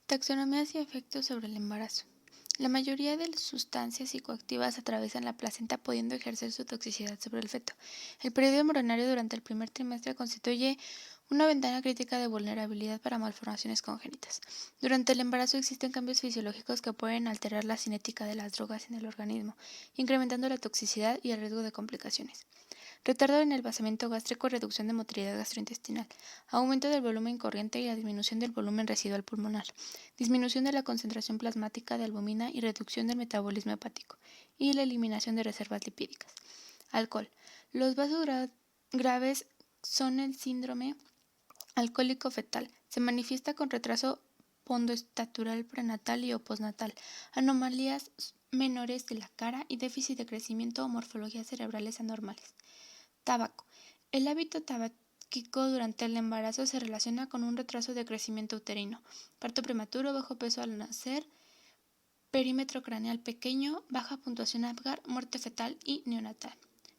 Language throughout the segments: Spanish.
Taxonomías y efectos sobre el embarazo. La mayoría de las sustancias psicoactivas atraviesan la placenta pudiendo ejercer su toxicidad sobre el feto. El periodo embrionario durante el primer trimestre constituye una ventana crítica de vulnerabilidad para malformaciones congénitas. Durante el embarazo existen cambios fisiológicos que pueden alterar la cinética de las drogas en el organismo, incrementando la toxicidad y el riesgo de complicaciones. Retardo en el vaciamiento gástrico, reducción de motilidad gastrointestinal, aumento del volumen corriente y la disminución del volumen residual pulmonar, disminución de la concentración plasmática de albúmina y reducción del metabolismo hepático, y la eliminación de reservas lipídicas. Alcohol. Los vasos graves son el síndrome alcohólico fetal. Se manifiesta con retraso pondoestatural prenatal y o postnatal, anomalías menores de la cara y déficit de crecimiento o morfologías cerebrales anormales. Tabaco. El hábito tabáquico durante el embarazo se relaciona con un retraso de crecimiento uterino, parto prematuro, bajo peso al nacer, perímetro craneal pequeño, baja puntuación Apgar, muerte fetal y neonatal.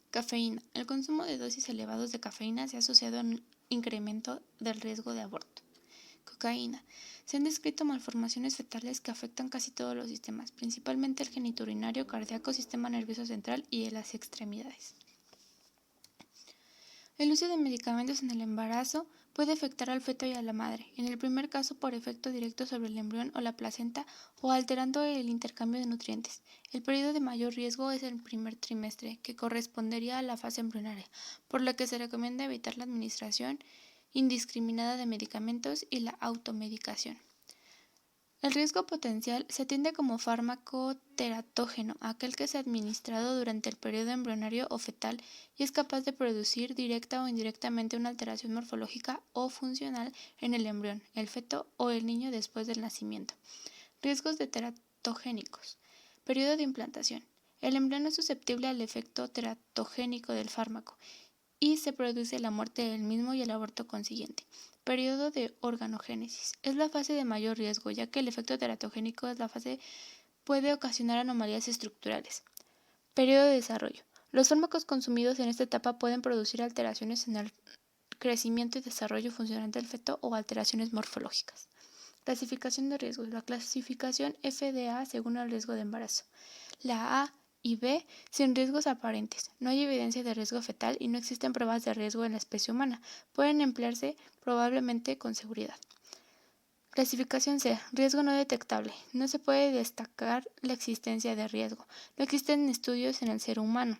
Cafeína. El consumo de dosis elevados de cafeína se ha asociado a un incremento del riesgo de aborto. Cocaína. Se han descrito malformaciones fetales que afectan casi todos los sistemas, principalmente el genitourinario, cardíaco, sistema nervioso central y de las extremidades. El uso de medicamentos en el embarazo puede afectar al feto y a la madre, en el primer caso por efecto directo sobre el embrión o la placenta o alterando el intercambio de nutrientes. El periodo de mayor riesgo es el primer trimestre, que correspondería a la fase embrionaria, por lo que se recomienda evitar la administración indiscriminada de medicamentos y la automedicación. El riesgo potencial se atiende como fármaco teratógeno, aquel que es administrado durante el periodo embrionario o fetal y es capaz de producir directa o indirectamente una alteración morfológica o funcional en el embrión, el feto o el niño después del nacimiento. Riesgos de teratogénicos. Periodo de implantación. El embrión es susceptible al efecto teratogénico del fármaco y se produce la muerte del mismo y el aborto consiguiente. Periodo de organogénesis. Es la fase de mayor riesgo, ya que el efecto teratogénico es la fase puede ocasionar anomalías estructurales. Periodo de desarrollo. Los fármacos consumidos en esta etapa pueden producir alteraciones en el crecimiento y desarrollo funcional del feto o alteraciones morfológicas. Clasificación de riesgos. La clasificación FDA según el riesgo de embarazo. La A y B sin riesgos aparentes. No hay evidencia de riesgo fetal y no existen pruebas de riesgo en la especie humana. Pueden emplearse probablemente con seguridad. Clasificación C. Riesgo no detectable. No se puede destacar la existencia de riesgo. No existen estudios en el ser humano.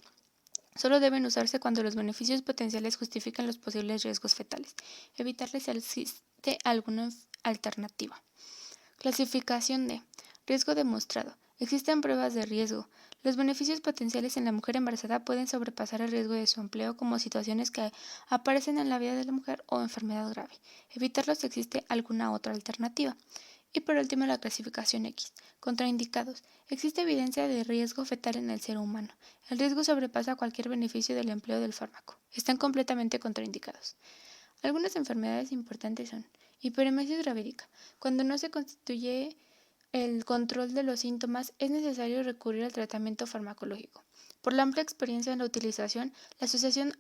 Solo deben usarse cuando los beneficios potenciales justifiquen los posibles riesgos fetales. Evitarles si existe alguna alternativa. Clasificación D. Riesgo demostrado. Existen pruebas de riesgo. Los beneficios potenciales en la mujer embarazada pueden sobrepasar el riesgo de su empleo como situaciones que aparecen en la vida de la mujer o enfermedad grave. Evitarlos si existe alguna otra alternativa. Y por último, la clasificación X. Contraindicados. Existe evidencia de riesgo fetal en el ser humano. El riesgo sobrepasa cualquier beneficio del empleo del fármaco. Están completamente contraindicados. Algunas enfermedades importantes son hiperemesis gravídica. Cuando no se constituye el control de los síntomas, es necesario recurrir al tratamiento farmacológico. Por la amplia experiencia en la utilización, la asociación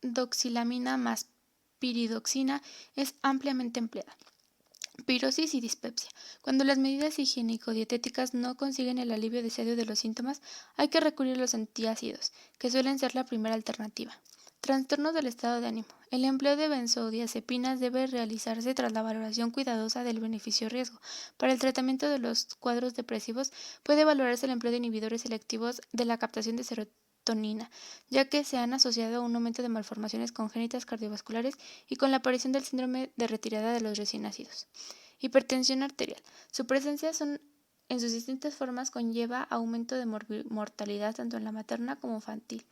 doxilamina más piridoxina es ampliamente empleada. Pirosis y dispepsia. Cuando las medidas higiénico-dietéticas no consiguen el alivio deseado de los síntomas, hay que recurrir a los antiácidos, que suelen ser la primera alternativa. Trastornos del estado de ánimo. El empleo de benzodiazepinas debe realizarse tras la valoración cuidadosa del beneficio-riesgo. Para el tratamiento de los cuadros depresivos, puede valorarse el empleo de inhibidores selectivos de la captación de serotonina, ya que se han asociado a un aumento de malformaciones congénitas cardiovasculares y con la aparición del síndrome de retirada de los recién nacidos. Hipertensión arterial. Su presencia en sus distintas formas conlleva aumento de mortalidad tanto en la materna como infantil,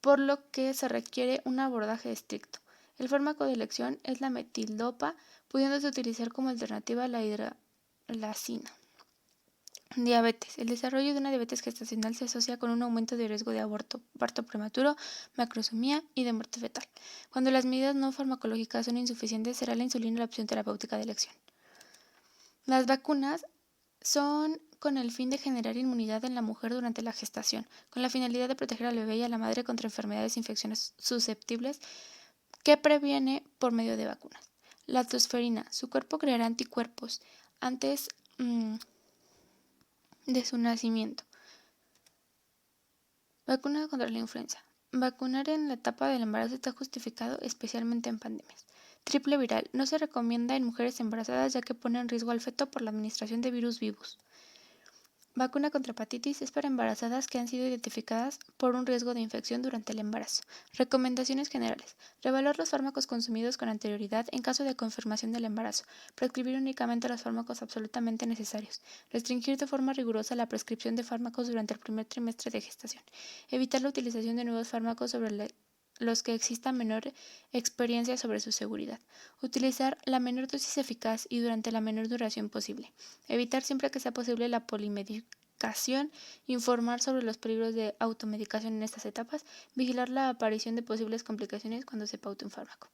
por lo que se requiere un abordaje estricto. El fármaco de elección es la metildopa, pudiéndose utilizar como alternativa a la hidralazina. Diabetes. El desarrollo de una diabetes gestacional se asocia con un aumento de riesgo de aborto, parto prematuro, macrosomía y de muerte fetal. Cuando las medidas no farmacológicas son insuficientes, será la insulina la opción terapéutica de elección. Las vacunas son con el fin de generar inmunidad en la mujer durante la gestación, con la finalidad de proteger al bebé y a la madre contra enfermedades e infecciones susceptibles que previene por medio de vacunas. La tosferina. Su cuerpo creará anticuerpos antes de su nacimiento. Vacuna contra la influenza. Vacunar en la etapa del embarazo está justificado, especialmente en pandemias. Triple viral. No se recomienda en mujeres embarazadas ya que pone en riesgo al feto por la administración de virus vivos. Vacuna contra hepatitis es para embarazadas que han sido identificadas por un riesgo de infección durante el embarazo. Recomendaciones generales. Reevaluar los fármacos consumidos con anterioridad en caso de confirmación del embarazo. Prescribir únicamente los fármacos absolutamente necesarios. Restringir de forma rigurosa la prescripción de fármacos durante el primer trimestre de gestación. Evitar la utilización de nuevos fármacos sobre los que exista menor experiencia sobre su seguridad. Utilizar la menor dosis eficaz y durante la menor duración posible. Evitar siempre que sea posible la polimedicación, informar sobre los peligros de automedicación en estas etapas, vigilar la aparición de posibles complicaciones cuando se paute un fármaco.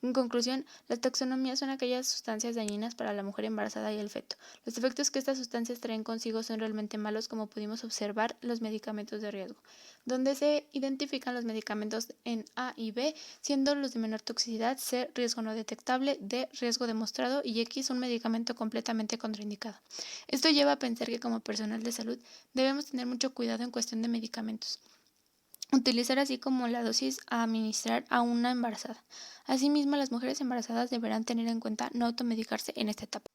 En conclusión, las taxonomías son aquellas sustancias dañinas para la mujer embarazada y el feto. Los efectos que estas sustancias traen consigo son realmente malos, como pudimos observar los medicamentos de riesgo, donde se identifican los medicamentos en A y B, siendo los de menor toxicidad, C, riesgo no detectable, D, riesgo demostrado y X, un medicamento completamente contraindicado. Esto lleva a pensar que como personal de salud debemos tener mucho cuidado en cuestión de medicamentos. Utilizar así como la dosis a administrar a una embarazada. Asimismo, las mujeres embarazadas deberán tener en cuenta no automedicarse en esta etapa.